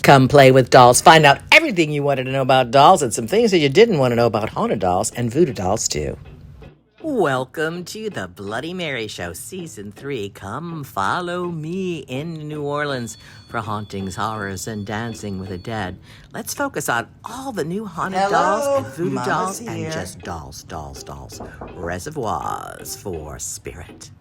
Come play with dolls. Find out everything you wanted to know about dolls and some things that you didn't want to know about haunted dolls and voodoo dolls, too. Welcome to the Bloody Mary Show, Season 3. Come follow me in New Orleans for hauntings, horrors, and dancing with the dead. Let's focus on all the new haunted dolls and voodoo dolls and just dolls. Reservoirs for spirit.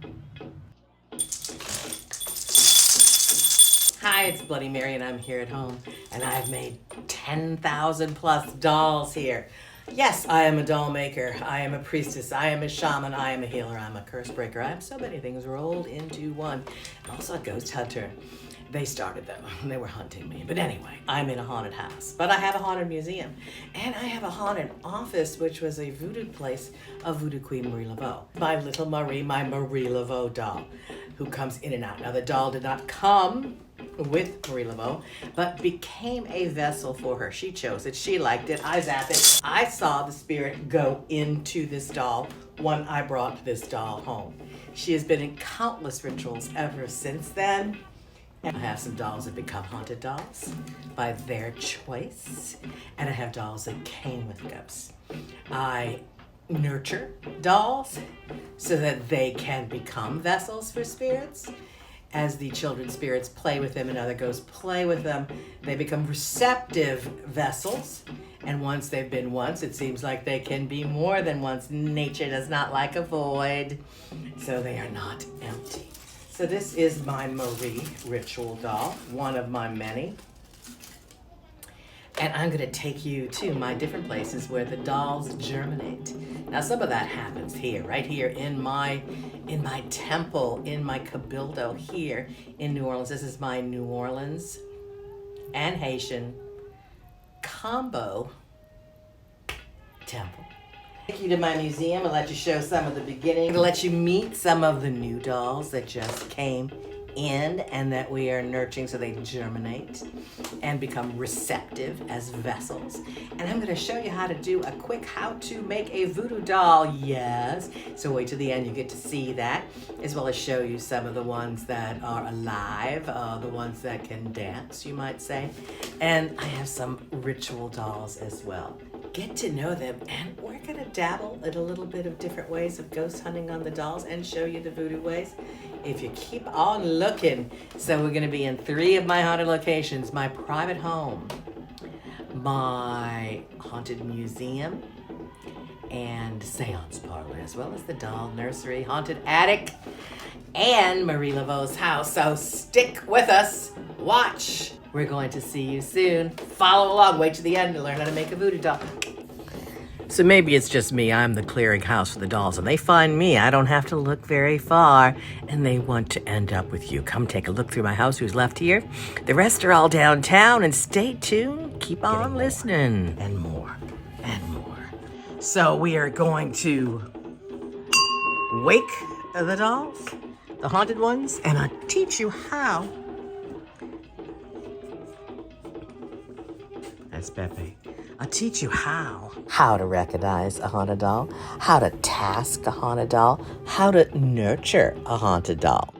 Hi, it's Bloody Mary, and I'm here at home, and I've made 10,000 plus dolls here. Yes, I am a doll maker. I am a priestess. I am a shaman. I am a healer. I'm a curse breaker. I am so many things rolled into one. And also a ghost hunter. They started though. They were hunting me. But anyway, I'm in a haunted house. But I have a haunted museum. And I have a haunted office, which was a voodoo place of Voodoo Queen Marie Laveau. My little Marie, my Marie Laveau doll, who comes in and out. Now the doll did not come with Marie Laveau, but became a vessel for her. She chose it. She liked it. I zapped it. I saw the spirit go into this doll when I brought this doll home. She has been in countless rituals ever since then. And I have some dolls that become haunted dolls by their choice. And I have dolls that came with ghosts. I nurture dolls so that they can become vessels for spirits. As the children spirits play with them and other ghosts play with them, they become receptive vessels. And once they've been once, it seems like they can be more than once. Nature does not like a void, so they are not empty. So this is my Marie ritual doll, one of my many. And I'm gonna take you to my different places where the dolls germinate. Now some of that happens here, right here in my temple, in my cabildo here in New Orleans. This is my New Orleans and Haitian combo temple. Take you to my museum and let you show some of the beginning, to let you meet some of the new dolls that just came in and that we are nurturing so they germinate and become receptive as vessels. And I'm going to show you how to do a quick how to make a voodoo doll. Yes, so wait till the end, you get to see that, as well as show you some of the ones that are alive, the ones that can dance, you might say. And I have some ritual dolls as well. Get to know them, and we're going to dabble in a little bit of different ways of ghost hunting on the dolls and show you the voodoo ways if you keep on looking. So we're going to be in 3 of my haunted locations: my private home, my haunted museum, and seance parlor, as well as the doll nursery, haunted attic, and Marie Laveau's house. So stick with us, watch. We're going to see you soon. Follow along, wait to the end to learn how to make a voodoo doll. So maybe it's just me. I'm the clearinghouse for the dolls, and they find me. I don't have to look very far, and they want to end up with you. Come take a look through my house. Who's left here? The rest are all downtown, and stay tuned. Keep on listening. And more, and more. So we are going to wake the dolls, the haunted ones, and I'll teach you how. That's Pepe. I'll teach you how to recognize a haunted doll, how to task a haunted doll, how to nurture a haunted doll.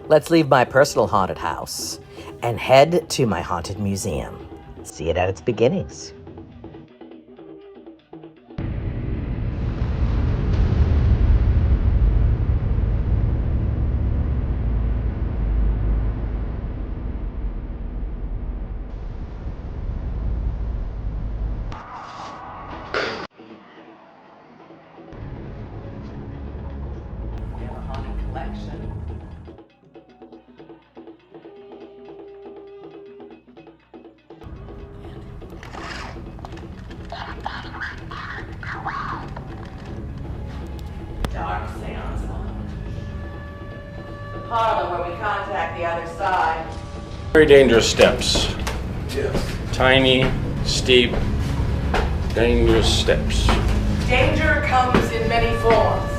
Let's leave my personal haunted house and head to my haunted museum. See it at its beginnings. Dark seance lounge. The parlor where we contact the other side. Very dangerous steps. Yes. Tiny, steep, dangerous steps. Danger comes in many forms.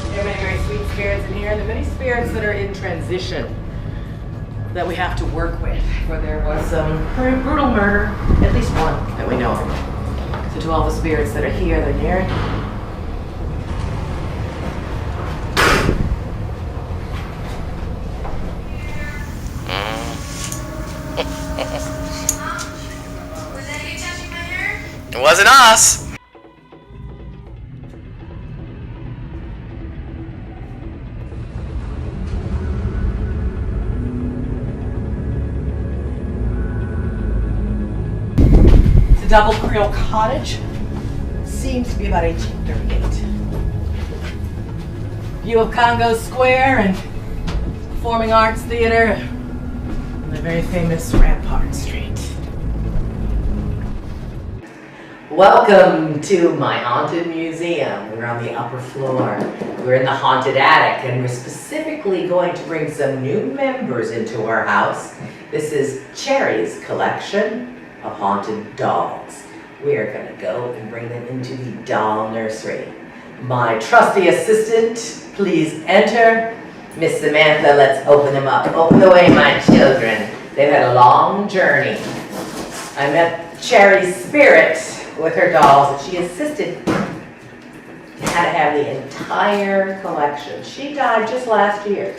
There are many very sweet spirits in here, and there are many spirits that are in transition that we have to work with. Where there was some very brutal murder, at least one that we know of. So to all the spirits that are here, they're near. It wasn't us. It's a double Creole cottage. Seems to be about 1838. View of Congo Square and Performing Arts Theater and the very famous Rampart Street. Welcome to my haunted museum. We're on the upper floor. We're in the haunted attic, and we're specifically going to bring some new members into our house. This is Cherry's collection of haunted dolls. We are going to go and bring them into the doll nursery. My trusty assistant, please enter. Miss Samantha, let's open them up. Open the way, my children. They've had a long journey. I met Cherry's spirit with her dolls, and she insisted had to have the entire collection. She died just last year,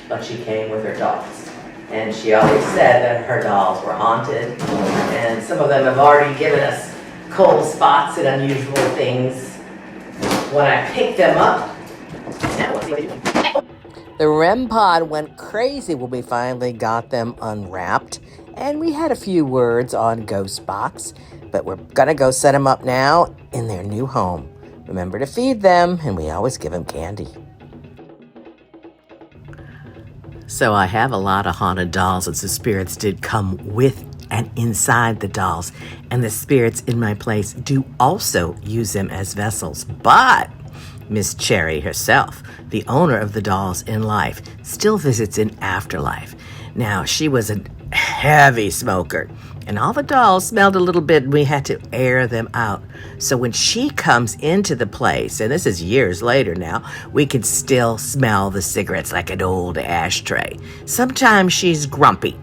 but she came with her dolls. And she always said that her dolls were haunted, and some of them have already given us cold spots and unusual things. When I picked them up, the REM pod went crazy when we finally got them unwrapped, and we had a few words on Ghost Box, but we're gonna go set them up now in their new home. Remember to feed them, and we always give them candy. So I have a lot of haunted dolls, as the spirits did come with and inside the dolls, and the spirits in my place do also use them as vessels. But Miss Cherry herself, the owner of the dolls in life, still visits in afterlife. Now, she was a heavy smoker, and all the dolls smelled a little bit, and we had to air them out. So when she comes into the place, and this is years later now, we can still smell the cigarettes like an old ashtray. Sometimes she's grumpy,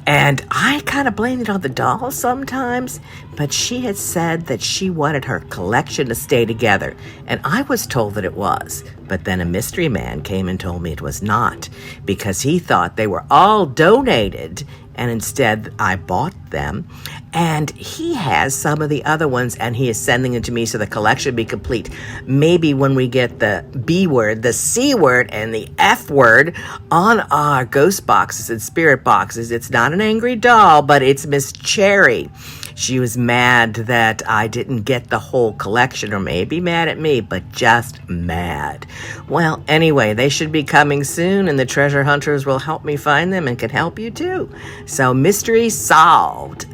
and I kind of blame it on the dolls sometimes, but she had said that she wanted her collection to stay together, and I was told that it was. But then a mystery man came and told me it was not, because he thought they were all donated, and instead I bought them. And he has some of the other ones, and he is sending them to me so the collection be complete. Maybe when we get the B word, the C word, and the F word on our ghost boxes and spirit boxes. It's not an angry doll, but it's Miss Cherry. She was mad that I didn't get the whole collection, or maybe mad at me, but just mad. Well, anyway, they should be coming soon, and the treasure hunters will help me find them and can help you too. So, mystery solved.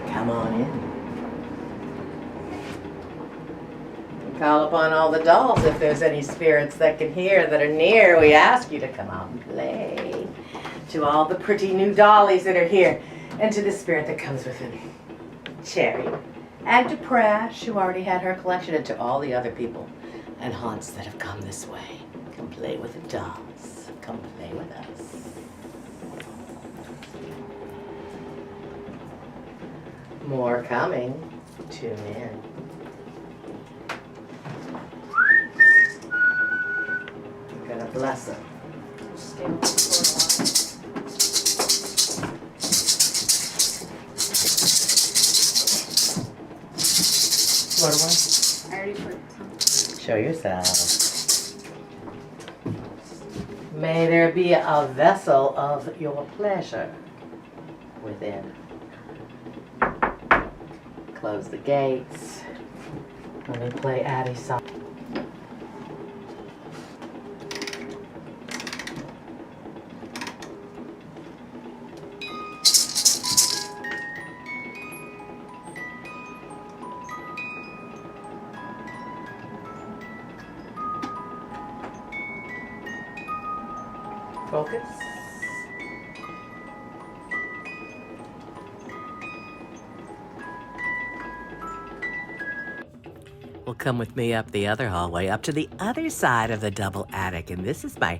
Come on in. Call upon all the dolls if there's any spirits that can hear that are near. We ask you to come out and play. To all the pretty new dollies that are here, and to the spirit that comes with him, Cherry, and to Prash, who already had her collection, and to all the other people and haunts that have come this way. Come play with the dolls. Come play with us. More coming. Tune in. I'm gonna bless them. Stay on the floor a while. I already put some. Show yourself. May there be a vessel of your pleasure within. Close the gates. Let me play Addie song. Focus. Well, come with me up the other hallway, up to the other side of the double attic. And this is my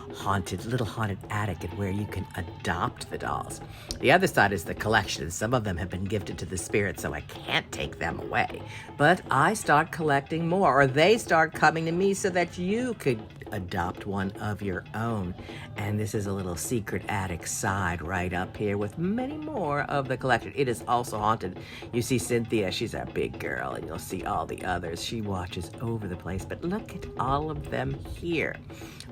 little haunted attic, and where you can adopt the dolls. The other side is the collection. Some of them have been gifted to the spirits, so I can't take them away. But I start collecting more, or they start coming to me so that you could adopt one of your own. And this is a little secret attic side right up here with many more of the collection. It is also haunted. You see Cynthia, she's a big girl, and you'll see all the others. She watches over the place, but look at all of them here.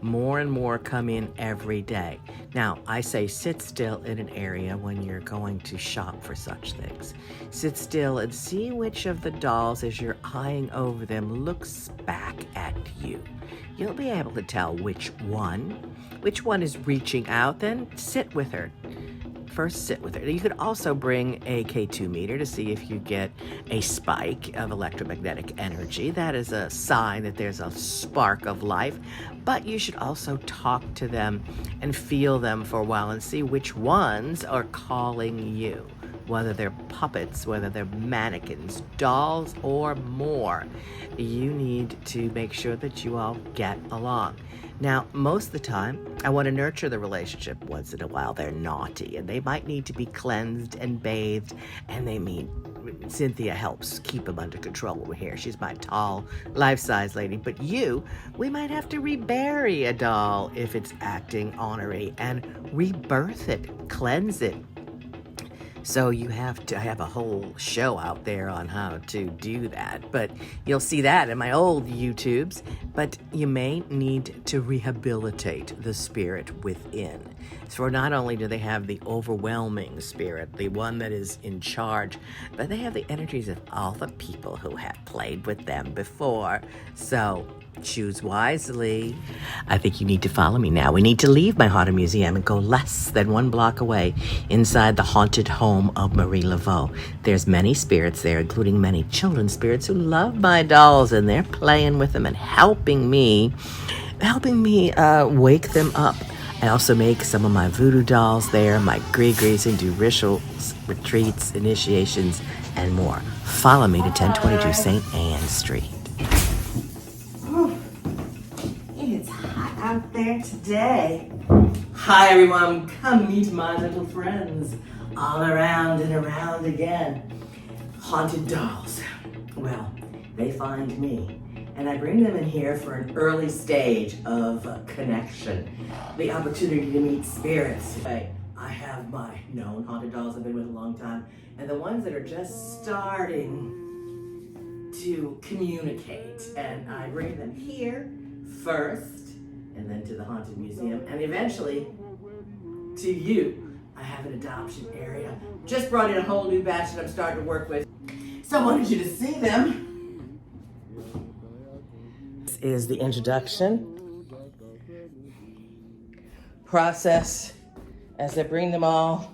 More and more come in every day. Now, I say sit still in an area when you're going to shop for such things. Sit still and see which of the dolls, as you're eyeing over them, looks back at you. You'll be able to tell which one is reaching out. Then sit with her. First, sit with her. You could also bring a K2 meter to see if you get a spike of electromagnetic energy. That is a sign that there's a spark of life. But you should also talk to them and feel them for a while and see which ones are calling you. Whether they're puppets, whether they're mannequins, dolls, or more. You need to make sure that you all get along. Now, most of the time, I want to nurture the relationship. Once in a while, they're naughty, and they might need to be cleansed and bathed, and Cynthia helps keep them under control when we're here. She's my tall, life-size lady. But we might have to rebury a doll if it's acting ornery and rebirth it, cleanse it. So you have to have a whole show out there on how to do that. But you'll see that in my old YouTubes. But you may need to rehabilitate the spirit within. So not only do they have the overwhelming spirit, the one that is in charge, but they have the energies of all the people who have played with them before. So choose wisely. I think you need to follow me now. We need to leave my haunted museum and go less than 1 block away inside the haunted home of Marie Laveau. There's many spirits there, including many children's spirits who love my dolls, and they're playing with them and helping me wake them up. I also make some of my voodoo dolls there, my gree-grees, and do rituals, retreats, initiations, and more. Follow me to 1022 St. Anne Street. It's hot out there today. Hi, everyone. Come meet my little friends. All around and around again. Haunted dolls. Well, they find me. And I bring them in here for an early stage of connection. The opportunity to meet spirits. I have my known haunted dolls I've been with a long time, and the ones that are just starting to communicate. And I bring them here first, and then to the haunted museum, and eventually to you. I have an adoption area. Just brought in a whole new batch that I'm starting to work with. So I wanted you to see them. Is the introduction process as I bring them all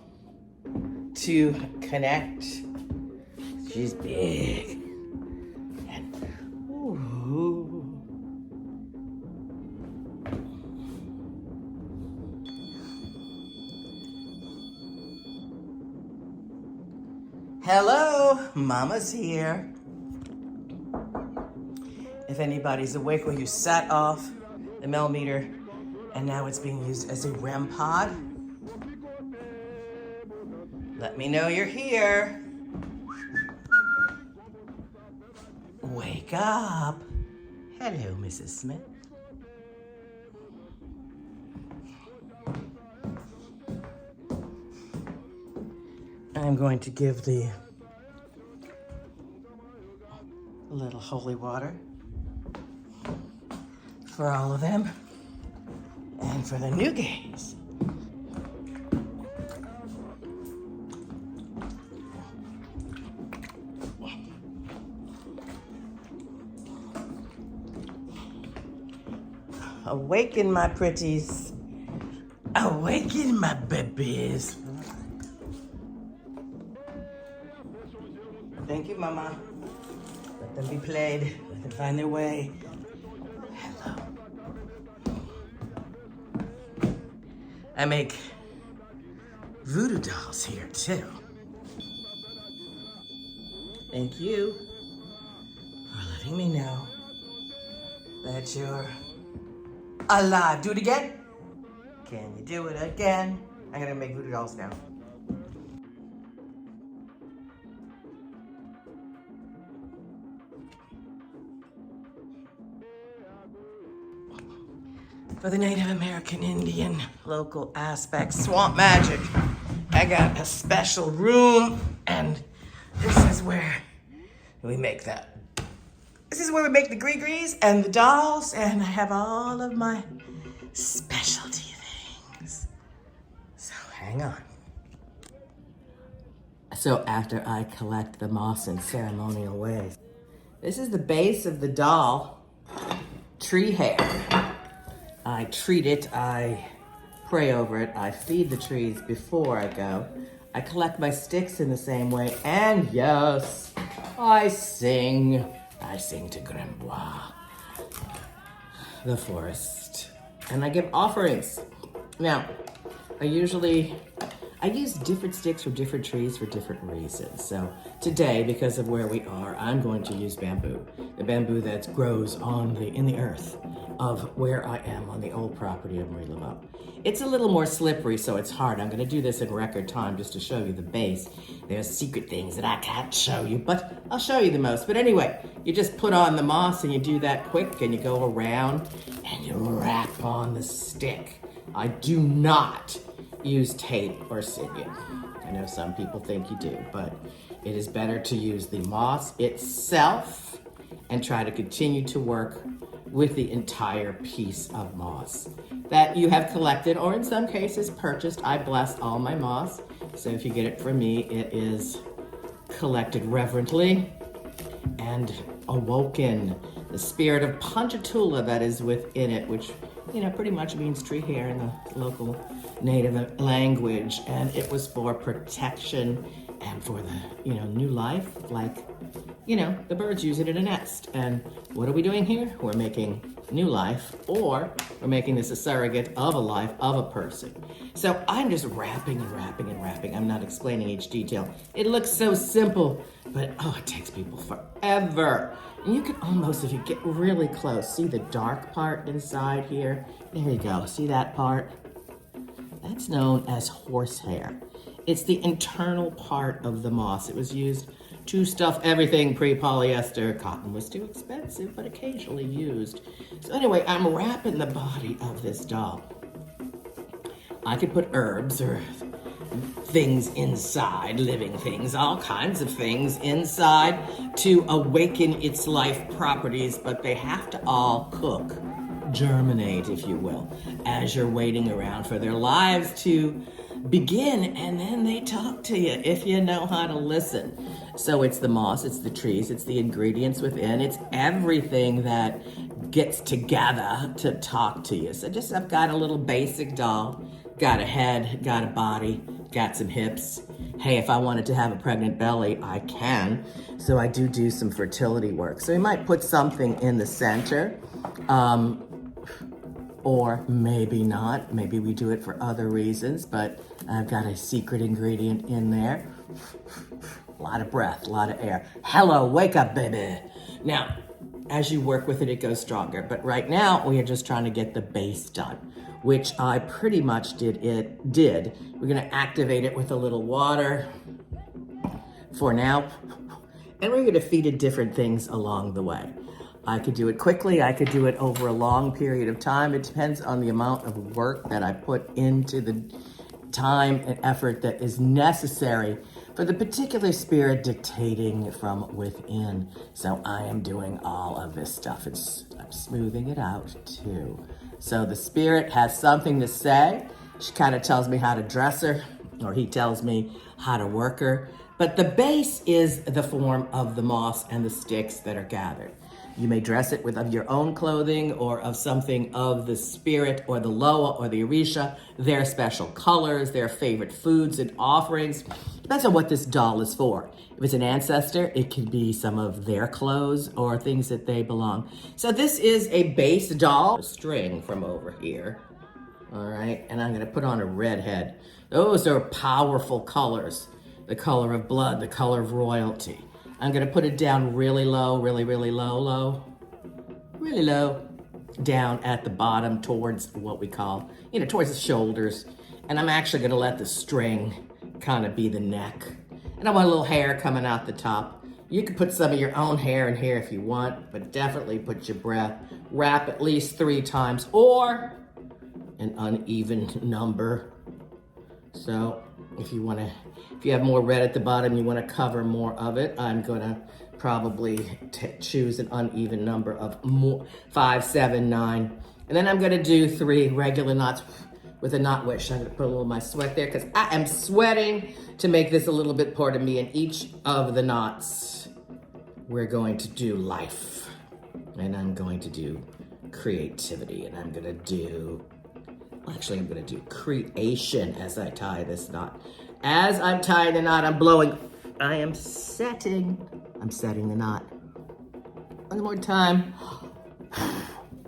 to connect. She's big. And, ooh. Hello, Mama's here. If anybody's awake, well, you set off the millimeter, and now it's being used as a REM pod. Let me know you're here. Wake up. Hello, Mrs. Smith. I'm going to give the little holy water for all of them, and for the new gays. Awaken, my pretties. Awaken, my babies. Thank you, Mama. Let them be played. Let them find their way. Hello. I make voodoo dolls here, too. Thank you for letting letting me know that you're alive. Do it again. Can you do it again? I'm gonna make voodoo dolls now. For the Native American Indian local aspects, swamp magic, I got a special room, and this is where we make that. This is where we make the gree-grees and the dolls, and I have all of my specialty things. So hang on. So after I collect the moss in ceremonial ways, this is the base of the doll tree hair. I treat it, I pray over it, I feed the trees before I go. I collect my sticks in the same way, and yes, I sing. I sing to Grimoire, the forest, and I give offerings. Now, I use different sticks from different trees for different reasons. So today, because of where we are, I'm going to use bamboo. The bamboo that grows in the earth of where I am on the old property of Marie Laveau. It's a little more slippery, so it's hard. I'm gonna do this in record time just to show you the base. There's secret things that I can't show you, but I'll show you the most. But anyway, you just put on the moss and you do that quick and you go around and you wrap on the stick. I do not use tape or sinew. I know some people think you do, but it is better to use the moss itself and try to continue to work with the entire piece of moss that you have collected, or in some cases purchased. I bless all my moss, so if you get it from me, it is collected reverently and awoken. The spirit of Ponchatoula that is within it, which pretty much means tree hair in the local native language, and it was for protection and for the new life, like the birds use it in a nest. And what are we doing here? We're making new life, or we're making this a surrogate of a life of a person. So I'm just wrapping and wrapping and wrapping. I'm not explaining each detail. It looks so simple, but it takes people forever. And you can almost, if you get really close, see the dark part inside here? There you go, see that part? That's known as horsehair. It's the internal part of the moss. It was used to stuff everything pre-polyester. Cotton was too expensive, but occasionally used. So anyway, I'm wrapping the body of this doll. I could put herbs or things inside, living things, all kinds of things inside to awaken its life properties, but they have to all cook, germinate, if you will, as you're waiting around for their lives to begin, and then they talk to you if you know how to listen. So it's the moss, it's the trees, it's the ingredients within, it's everything that gets together to talk to you. So I've got a little basic doll, got a head, got a body, got some hips. Hey, if I wanted to have a pregnant belly, I can. So I do some fertility work. So we might put something in the center, or maybe not. Maybe we do it for other reasons, but I've got a secret ingredient in there. A lot of breath, a lot of air. Hello, wake up, baby. Now, as you work with it, it goes stronger. But right now, we are just trying to get the base done, which I pretty much did. We're gonna activate it with a little water for now, and we're gonna feed it different things along the way. I could do it quickly, I could do it over a long period of time. It depends on the amount of work that I put into the time and effort that is necessary for the particular spirit dictating from within. So I am doing all of this stuff. I'm smoothing it out too. So the spirit has something to say. She kind of tells me how to dress her, or he tells me how to work her. But the base is the form of the moss and the sticks that are gathered. You may dress it with of your own clothing or of something of the spirit or the Loa or the Orisha, their special colors, their favorite foods and offerings. Depends on what this doll is for. If it's an ancestor, it could be some of their clothes or things that they belong. So this is a base doll, a string from over here. All right, and I'm gonna put on a red head. Those are powerful colors. The color of blood, the color of royalty. I'm gonna put it down really low, really low, really low, down at the bottom towards what we call, towards the shoulders. And I'm actually gonna let the string kind of be the neck. And I want a little hair coming out the top. You can put some of your own hair in here if you want, but definitely put your breath. Wrap at least 3 times or an uneven number. So if you have more red at the bottom, you want to cover more of it, I'm gonna probably choose an uneven number of 5, 7, 9. And then I'm gonna do 3 regular knots with a knot wish. I'm gonna put a little of my sweat there because I am sweating to make this a little bit part of me. In each of the knots, we're going to do life. And I'm going to do creativity. And I'm gonna do creation as I tie this knot. As I'm tying the knot, I'm blowing. I'm setting the knot. One more time.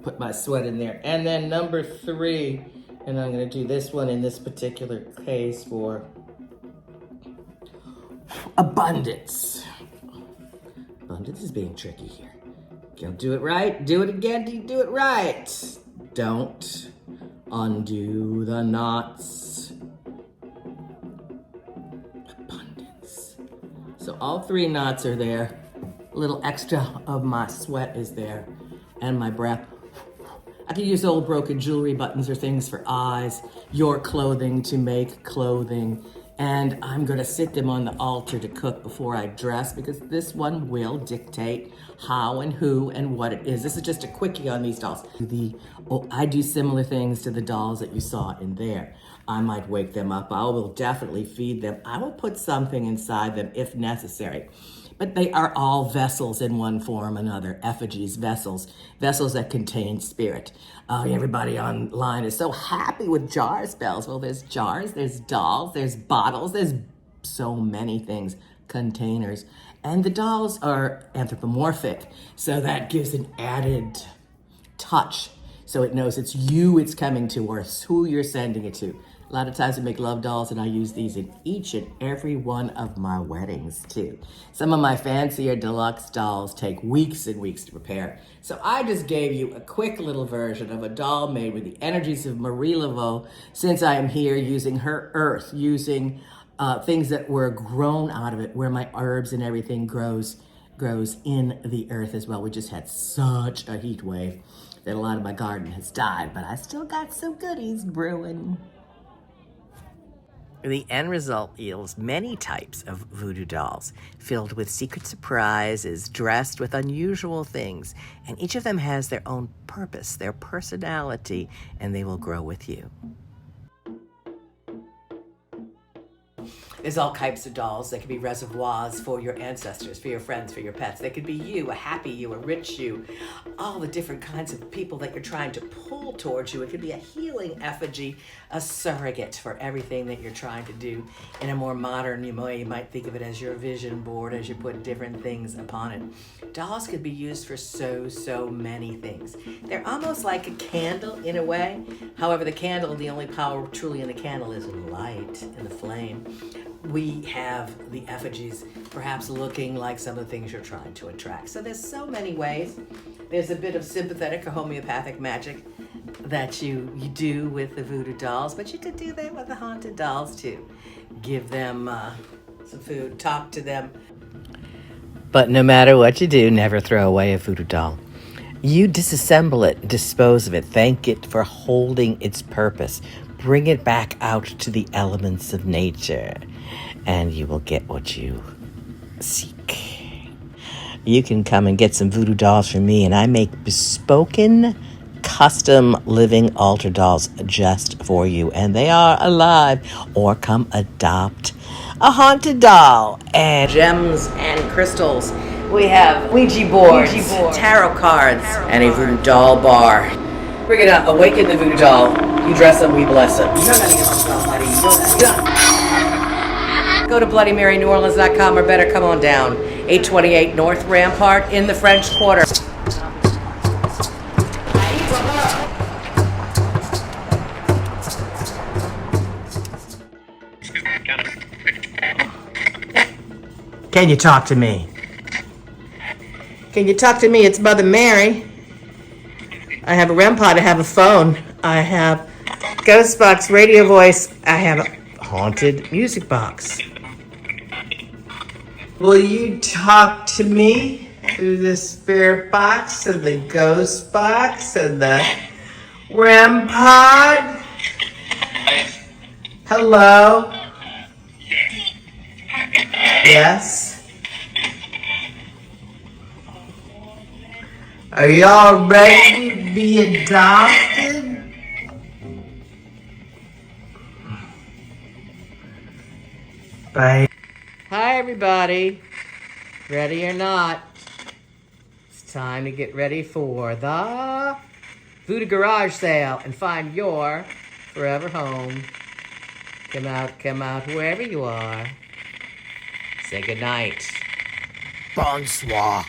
Put my sweat in there. And then number 3, and I'm gonna do this one in this particular case for abundance. Abundance is being tricky here. Don't do it right, do it again, do it right. Don't undo the knots. Abundance. So all 3 knots are there. A little extra of my sweat is there and my breath. I can use old broken jewelry buttons or things for eyes, your clothing to make clothing. And I'm gonna sit them on the altar to cook before I dress because this one will dictate how and who and what it is. This is just a quickie on these dolls. I do similar things to the dolls that you saw in there. I might wake them up. I will definitely feed them. I will put something inside them if necessary. But they are all vessels in one form or another. Effigies, vessels that contain spirit. Everybody online is so happy with jar spells. Well, there's jars, there's dolls, there's bottles, there's so many things, containers. And the dolls are anthropomorphic, so that gives an added touch. So it knows it's you it's coming to or who you're sending it to. A lot of times I make love dolls and I use these in each and every one of my weddings too. Some of my fancier deluxe dolls take weeks and weeks to prepare. So I just gave you a quick little version of a doll made with the energies of Marie Laveau, since I am here using her earth, using things that were grown out of it, where my herbs and everything grows in the earth as well. We just had such a heat wave that a lot of my garden has died, but I still got some goodies brewing. The end result yields many types of voodoo dolls, filled with secret surprises, dressed with unusual things, and each of them has their own purpose, their personality, and they will grow with you. There's all types of dolls. They could be reservoirs for your ancestors, for your friends, for your pets. They could be you, a happy you, a rich you, all the different kinds of people that you're trying to pull towards you. It could be a healing effigy, a surrogate for everything that you're trying to do. In a more modern way, you might think of it as your vision board as you put different things upon it. Dolls could be used for so many things. They're almost like a candle in a way. However, the only power truly in the candle is light and the flame. We have the effigies perhaps looking like some of the things you're trying to attract. So there's so many ways. There's a bit of sympathetic or homeopathic magic that you do with the voodoo dolls, but you could do that with the haunted dolls too. Give them some food, talk to them. But no matter what you do, never throw away a voodoo doll. You disassemble it, dispose of it, thank it for holding its purpose. Bring it back out to the elements of nature, and you will get what you seek. You can come and get some voodoo dolls from me, and I make bespoken, custom living altar dolls just for you, and they are alive. Or come adopt a haunted doll and gems and crystals. We have Ouija boards, tarot cards, and a voodoo doll bar. We're gonna awaken the voodoo doll. You dress them, we bless them. Go to BloodyMaryNewOrleans.com or better come on down. 828 North Rampart in the French Quarter. Can you talk to me? Can you talk to me? It's Mother Mary. I have a REM pod. I have a phone. I have ghost box, radio voice. I have a haunted music box. Will you talk to me through the spirit box and the ghost box and the REM pod? Hello? Yes? Are y'all ready to be adopted? Bye. Hi, everybody. Ready or not, it's time to get ready for the Voodoo Garage Sale and find your forever home. Come out, wherever you are. Say goodnight. Bonsoir.